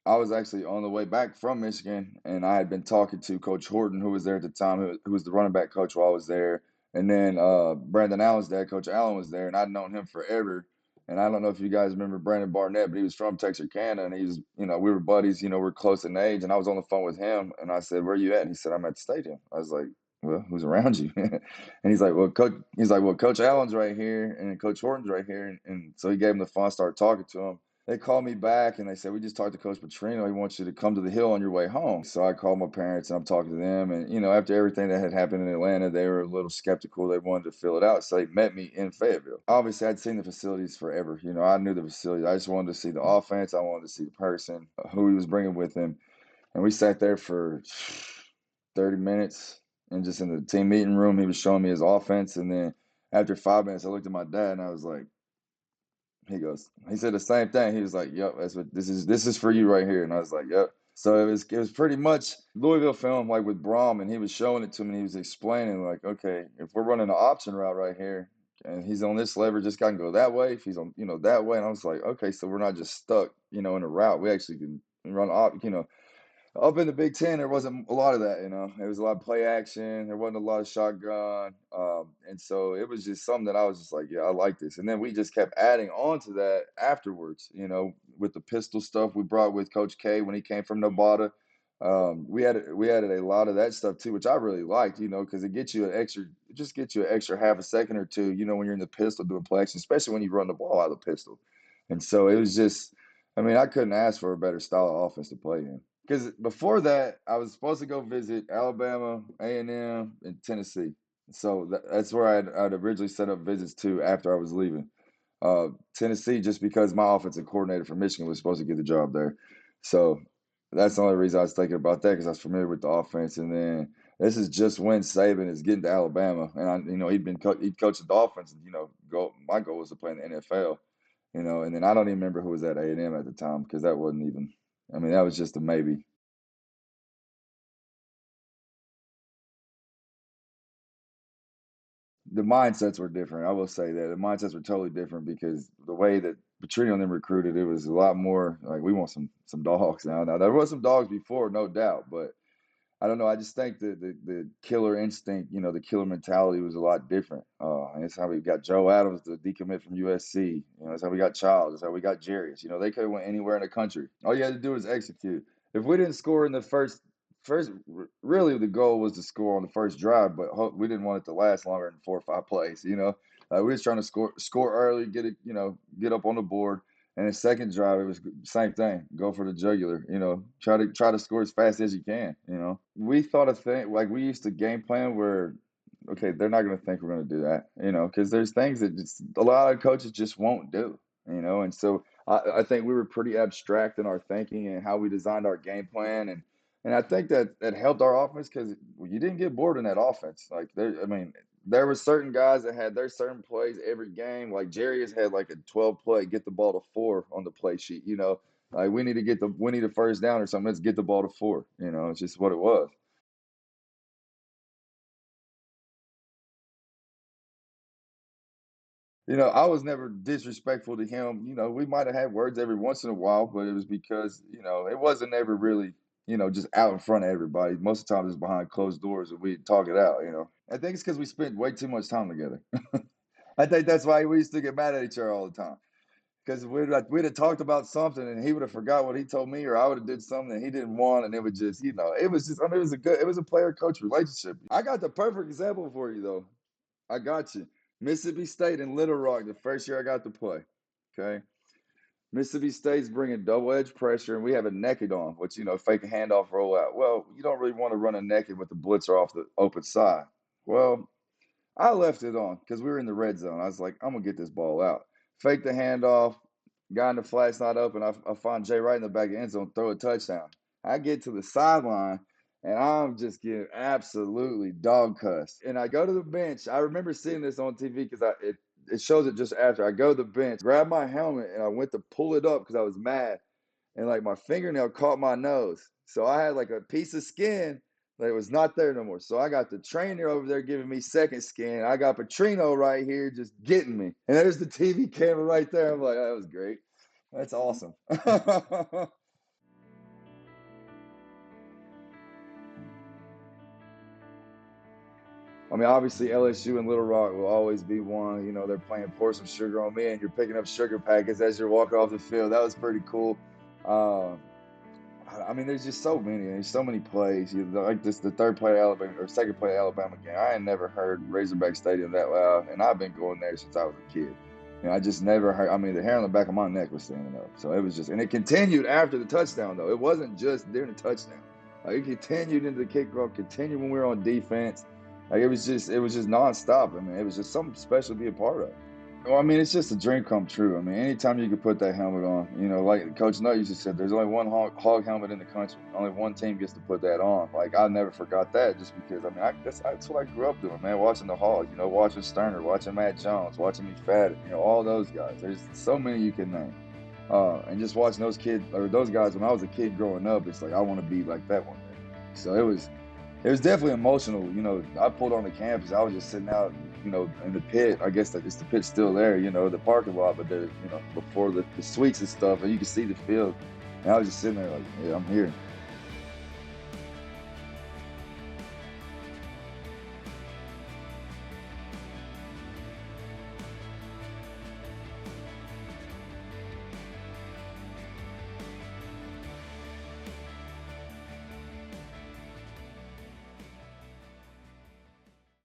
I was actually on the way back from Michigan, and I had been talking to Coach Horton, who was there at the time, who was the running back coach while I was there. And then Brandon Allen's dad, Coach Allen, was there, and I'd known him forever. And I don't know if you guys remember Brandon Barnett, but he was from Texarkana, and he's, we were buddies, we're close in age. And I was on the phone with him, and I said, "Where you at?" And he said, "I'm at the stadium." I was like, "Well, who's around you?" And he's like, "Well, Coach Allen's right here, and Coach Horton's right here." And so he gave him the phone, started talking to him. They called me back and they said, "We just talked to Coach Petrino. He wants you to come to the Hill on your way home." So I called my parents and I'm talking to them. And, after everything that had happened in Atlanta, they were a little skeptical. They wanted to fill it out. So they met me in Fayetteville. Obviously, I'd seen the facilities forever. I knew the facilities. I just wanted to see the offense. I wanted to see the person, who he was bringing with him. And we sat there for 30 minutes and just in the team meeting room, he was showing me his offense. And then after 5 minutes, I looked at my dad and I was like, he said the same thing. He was like, "Yep, that's what this is for you right here." And I was like, "Yep." So it was pretty much Louisville film, like with Brom, and he was showing it to me. And he was explaining, like, okay, if we're running an option route right here, and he's on this lever, just gotta go that way. If he's on, that way, and I was like, okay, so we're not just stuck, in a route. We actually can run up in the Big Ten, there wasn't a lot of that. There was a lot of play action. There wasn't a lot of shotgun, and so it was just something that I was just like, yeah, I like this. And then we just kept adding on to that afterwards. With the pistol stuff we brought with Coach K when he came from Nevada. We added a lot of that stuff too, which I really liked. Because it just gets you an extra half a second or two. When you're in the pistol doing play action, especially when you run the ball out of the pistol. And so it was just, I mean, I couldn't ask for a better style of offense to play in. Because before that, I was supposed to go visit Alabama, A&M, and Tennessee. So that's where I'd originally set up visits to after I was leaving. Tennessee, just because my offensive coordinator from Michigan was supposed to get the job there. So that's the only reason I was thinking about that, because I was familiar with the offense. And then this is just when Saban is getting to Alabama, and he'd coached the offense. And my goal was to play in the NFL. And then I don't even remember who was at A&M at the time, because that wasn't even. I mean, that was just a maybe. The mindsets were different. I will say that the mindsets were totally different, because the way that Petrino and them recruited, it was a lot more like, we want some dogs now. Now there was some dogs before, no doubt, but I don't know. I just think that the killer instinct, the killer mentality was a lot different. And it's how we got Joe Adams, the decommit from USC. That's how we got Childs. That's how we got Jarius. They could have went anywhere in the country. All you had to do was execute. If we didn't score in the really the goal was to score on the first drive, but we didn't want it to last longer than 4 or 5 plays. We were just trying to score early, get it, get up on the board. And the second drive, it was same thing. Go for the jugular. Try to score as fast as you can. We thought a thing like we used to game plan where, okay, they're not going to think we're going to do that. Because there's things that just a lot of coaches just won't do. And so I think we were pretty abstract in our thinking and how we designed our game plan, and I think that helped our offense, because you didn't get bored in that offense. Like I mean, there were certain guys that had their certain plays every game. Like Jerry has had like a 12 play, get the ball to 4 on the play sheet. Like we need a first down or something. Let's get the ball to 4. It's just what it was. I was never disrespectful to him. We might have had words every once in a while, but it was because, it wasn't ever really, just out in front of everybody. Most of the time it's behind closed doors and we'd talk it out. I think it's because we spent way too much time together. I think that's why we used to get mad at each other all the time. Because we'd have talked about something and he would have forgot what he told me, or I would have did something that he didn't want, and it would just, it was just, I mean, it was a player coach relationship. I got the perfect example for you though. I got you. Mississippi State in Little Rock, the first year I got to play. Okay. Mississippi State's bringing double edge pressure, and we have a naked on, which, fake a handoff, roll out. Well, you don't really want to run a naked with the blitzer off the open side. Well, I left it on because we were in the red zone. I was like, I'm going to get this ball out. Fake the handoff. Guy in the flat's not open. I find Jay right in the back of the end zone, throw a touchdown. I get to the sideline, and I'm just getting absolutely dog cussed. And I go to the bench. I remember seeing this on TV because it shows it just after. I go to the bench, grab my helmet, and I went to pull it up because I was mad. And like my fingernail caught my nose. So I had like a piece of skin that was not there no more. So I got the trainer over there giving me second skin. I got Petrino right here just getting me. And there's the TV camera right there. I'm like, that was great. That's awesome. I mean, obviously LSU and Little Rock will always be one. You know, they're playing Pour Some Sugar on Me, and you're picking up sugar packets as you're walking off the field. That was pretty cool. Um, I mean, there's just so many. There's so many plays. Like this, the third play of Alabama or second play of Alabama game. I ain't never heard Razorback Stadium that loud, and I've been going there since I was a kid. I just never heard. I mean, the hair on the back of my neck was standing up. So it was just, and it continued after the touchdown though. It wasn't just during the touchdown. Like it continued into the kickoff, continued when we were on defense. Like it was just nonstop. I mean, it was just something special to be a part of. Well, I mean, it's just a dream come true. I mean, anytime you could put that helmet on, like Coach Nutt used to say, there's only one hog helmet in the country. Only one team gets to put that on. Like, I never forgot that just because, I mean, that's what I grew up doing, man, watching the Hogs, watching Sterner, watching Matt Jones, watching McFadden, all those guys. There's so many you can name. And just watching those kids, or those guys when I was a kid growing up, it's like, I want to be like that one day. So it was definitely emotional. I pulled on the campus. I was just sitting out, in the pit. I guess that the pit's still there, the parking lot, but before the suites and stuff, and you can see the field. And I was just sitting there like, yeah, I'm here.